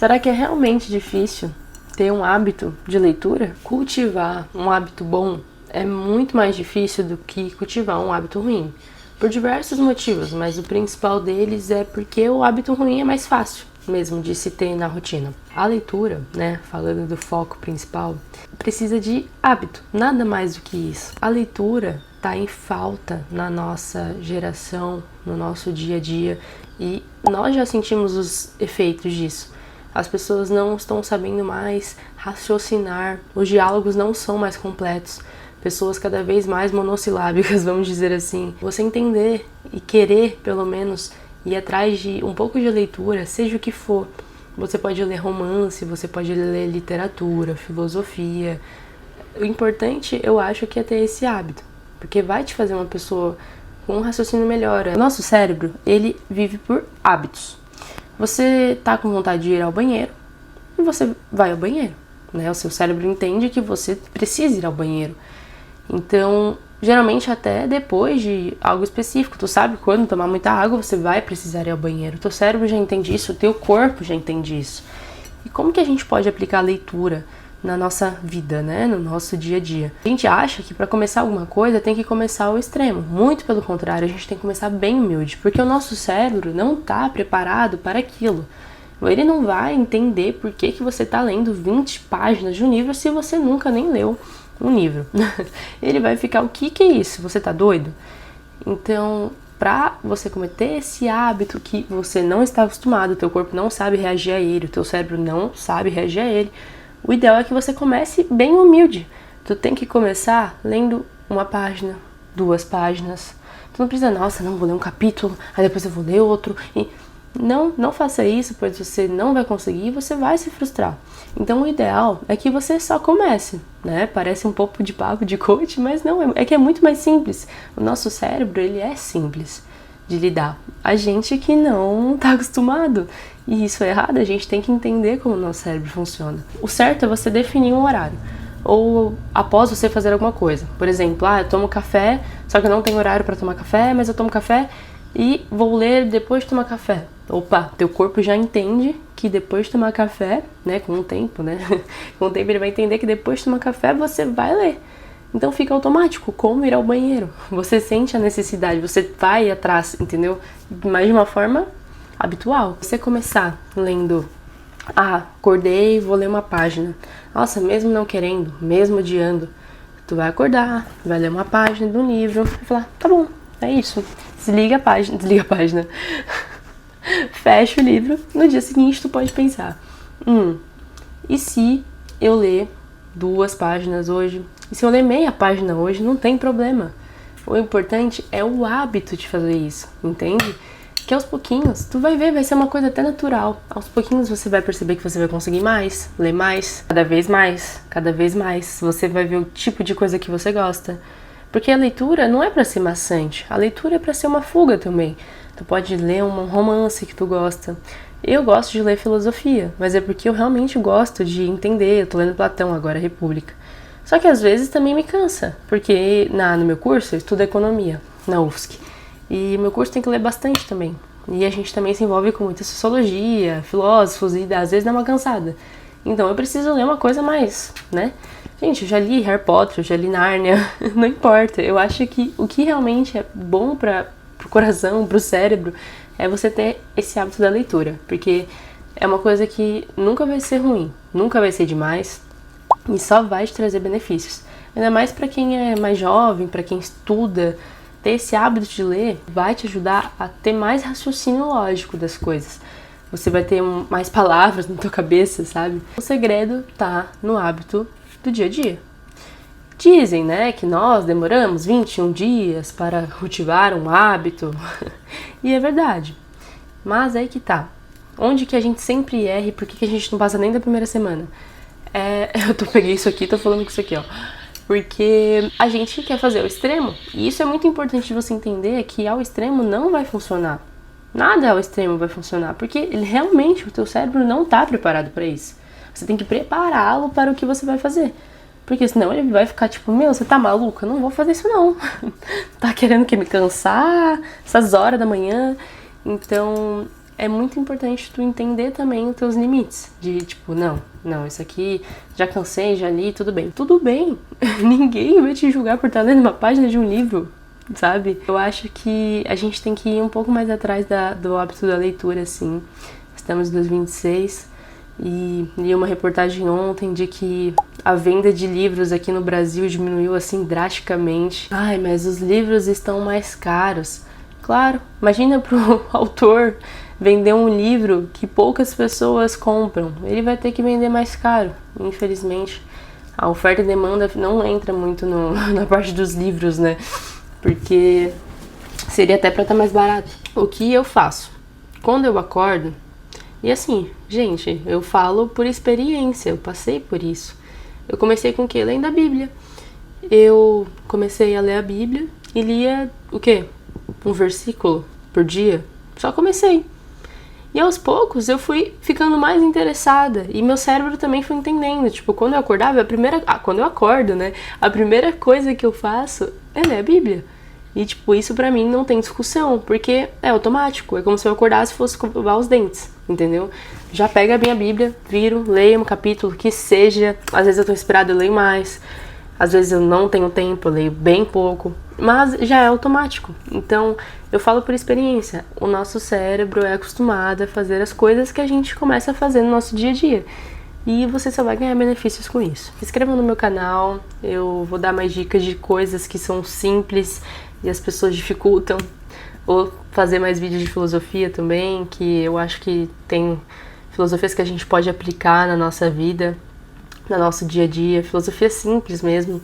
Será que é realmente difícil ter um hábito de leitura? Cultivar um hábito bom é muito mais difícil do que cultivar um hábito ruim. Por diversos motivos, mas o principal deles é porque o hábito ruim é mais fácil mesmo de se ter na rotina. A leitura, né, falando do foco principal, precisa de hábito, nada mais do que isso. A leitura está em falta na nossa geração, no nosso dia a dia, e nós já sentimos os efeitos disso. As pessoas não estão sabendo mais raciocinar, os diálogos não são mais completos, pessoas cada vez mais monossilábicas, vamos dizer assim. Você entender e querer, pelo menos, ir atrás de um pouco de leitura, seja o que for. Você pode ler romance, você pode ler literatura, filosofia. O importante, eu acho, que é ter esse hábito, porque vai te fazer uma pessoa com um raciocínio melhor. O nosso cérebro, ele vive por hábitos. Você tá com vontade de ir ao banheiro e você vai ao banheiro, né? O seu cérebro entende que você precisa ir ao banheiro. Então, geralmente até depois de algo específico, tu sabe quando tomar muita água você vai precisar ir ao banheiro. O teu cérebro já entende isso, o teu corpo já entende isso. E como que a gente pode aplicar a leitura na nossa vida, né? No nosso dia a dia? A gente acha que para começar alguma coisa tem que começar ao extremo. Muito pelo contrário, a gente tem que começar bem humilde, porque o nosso cérebro não está preparado para aquilo. Ele não vai entender por que você está lendo 20 páginas de um livro se você nunca nem leu um livro. Ele vai ficar, o que é isso? Você tá doido? Então, pra você cometer esse hábito que você não está acostumado, o teu corpo não sabe reagir a ele, o teu cérebro não sabe reagir a ele, o ideal é que você comece bem humilde. Tu tem que começar lendo uma página, 2 páginas. Tu não precisa, nossa, não, vou ler um capítulo, aí depois eu vou ler outro. E não faça isso, pois você não vai conseguir e você vai se frustrar. Então o ideal é que você só comece, né? Parece um pouco de papo de coach, mas não, é que é muito mais simples. O nosso cérebro, ele é simples de lidar. A gente que não tá acostumado, e isso é errado, a gente tem que entender como o nosso cérebro funciona. O certo é você definir um horário, ou após você fazer alguma coisa. Por exemplo, eu tomo café, só que eu não tenho horário para tomar café, mas eu tomo café e vou ler depois de tomar café. Opa, teu corpo já entende que depois de tomar café, né, com o tempo, com o tempo ele vai entender que depois de tomar café você vai ler. Então fica automático, como ir ao banheiro. Você sente a necessidade, você vai atrás, entendeu? Mas de uma forma habitual. Você começar lendo, acordei, vou ler uma página. Nossa, mesmo não querendo, mesmo odiando, tu vai acordar, vai ler uma página de um livro e falar, tá bom, é isso. Desliga a página. Fecha o livro, no dia seguinte tu pode pensar, e se eu ler 2 páginas hoje? E se eu ler meia página hoje, não tem problema. O importante é o hábito de fazer isso, entende? Que aos pouquinhos, tu vai ver, vai ser uma coisa até natural. Aos pouquinhos você vai perceber que você vai conseguir mais, ler mais, cada vez mais. Você vai ver o tipo de coisa que você gosta. Porque a leitura não é pra ser maçante, a leitura é pra ser uma fuga também. Tu pode ler um romance que tu gosta. Eu gosto de ler filosofia, mas é porque eu realmente gosto de entender. Eu tô lendo Platão agora, República. Só que às vezes também me cansa, porque no meu curso eu estudo economia, na UFSC. E meu curso tem que ler bastante também. E a gente também se envolve com muita sociologia, filósofos, e às vezes dá uma cansada. Então eu preciso ler uma coisa mais, né? Gente, eu já li Harry Potter, eu já li Nárnia, não importa. Eu acho que o que realmente é bom pro coração, pro cérebro, é você ter esse hábito da leitura. Porque é uma coisa que nunca vai ser ruim, nunca vai ser demais e só vai te trazer benefícios. Ainda mais para quem é mais jovem, para quem estuda, ter esse hábito de ler vai te ajudar a ter mais raciocínio lógico das coisas. Você vai ter mais palavras na tua cabeça, sabe? O segredo tá no hábito do dia a dia. Dizem, né, que nós demoramos 21 dias para cultivar um hábito. E é verdade. Mas aí que tá. Onde que a gente sempre erra e por que a gente não passa nem da primeira semana? Peguei isso aqui, tô falando com isso aqui, ó. Porque a gente quer fazer ao extremo. E isso é muito importante de você entender, que ao extremo não vai funcionar. Nada ao extremo vai funcionar, porque realmente o teu cérebro não tá preparado para isso. Você tem que prepará-lo para o que você vai fazer. Porque senão ele vai ficar tipo, você tá maluca? Eu não vou fazer isso não. Tá querendo que me cansar essas horas da manhã? Então, é muito importante tu entender também os teus limites. De tipo, não, isso aqui já cansei, já li, tudo bem. Tudo bem, ninguém vai te julgar por estar lendo uma página de um livro, sabe? Eu acho que a gente tem que ir um pouco mais atrás do hábito da leitura, assim. Estamos em 2026 e li uma reportagem ontem de que a venda de livros aqui no Brasil diminuiu assim drasticamente. Ai, mas os livros estão mais caros. Claro, imagina pro autor vender um livro que poucas pessoas compram. Ele vai ter que vender mais caro, infelizmente. A oferta e demanda não entra muito na parte dos livros, né? Porque seria até pra estar mais barato. O que eu faço? Quando eu acordo, e assim, gente, eu falo por experiência, eu passei por isso. Eu comecei com o quê? Lendo a Bíblia. Eu comecei a ler a Bíblia e lia o quê? Um versículo por dia. Só comecei. E aos poucos eu fui ficando mais interessada. E meu cérebro também foi entendendo. Tipo, quando eu acordava, quando eu acordo, né? A primeira coisa que eu faço é ler a Bíblia. E, tipo, isso pra mim não tem discussão, porque é automático. É como se eu acordasse e fosse escovar os dentes, entendeu? Já pego a minha Bíblia, viro, leio um capítulo, que seja. Às vezes eu tô inspirada, eu leio mais. Às vezes eu não tenho tempo, eu leio bem pouco. Mas já é automático. Então, eu falo por experiência. O nosso cérebro é acostumado a fazer as coisas que a gente começa a fazer no nosso dia a dia. E você só vai ganhar benefícios com isso. Se inscreva no meu canal, eu vou dar mais dicas de coisas que são simples e as pessoas dificultam. Vou fazer mais vídeos de filosofia também, que eu acho que tem filosofias que a gente pode aplicar na nossa vida, no nosso dia a dia, filosofia simples mesmo.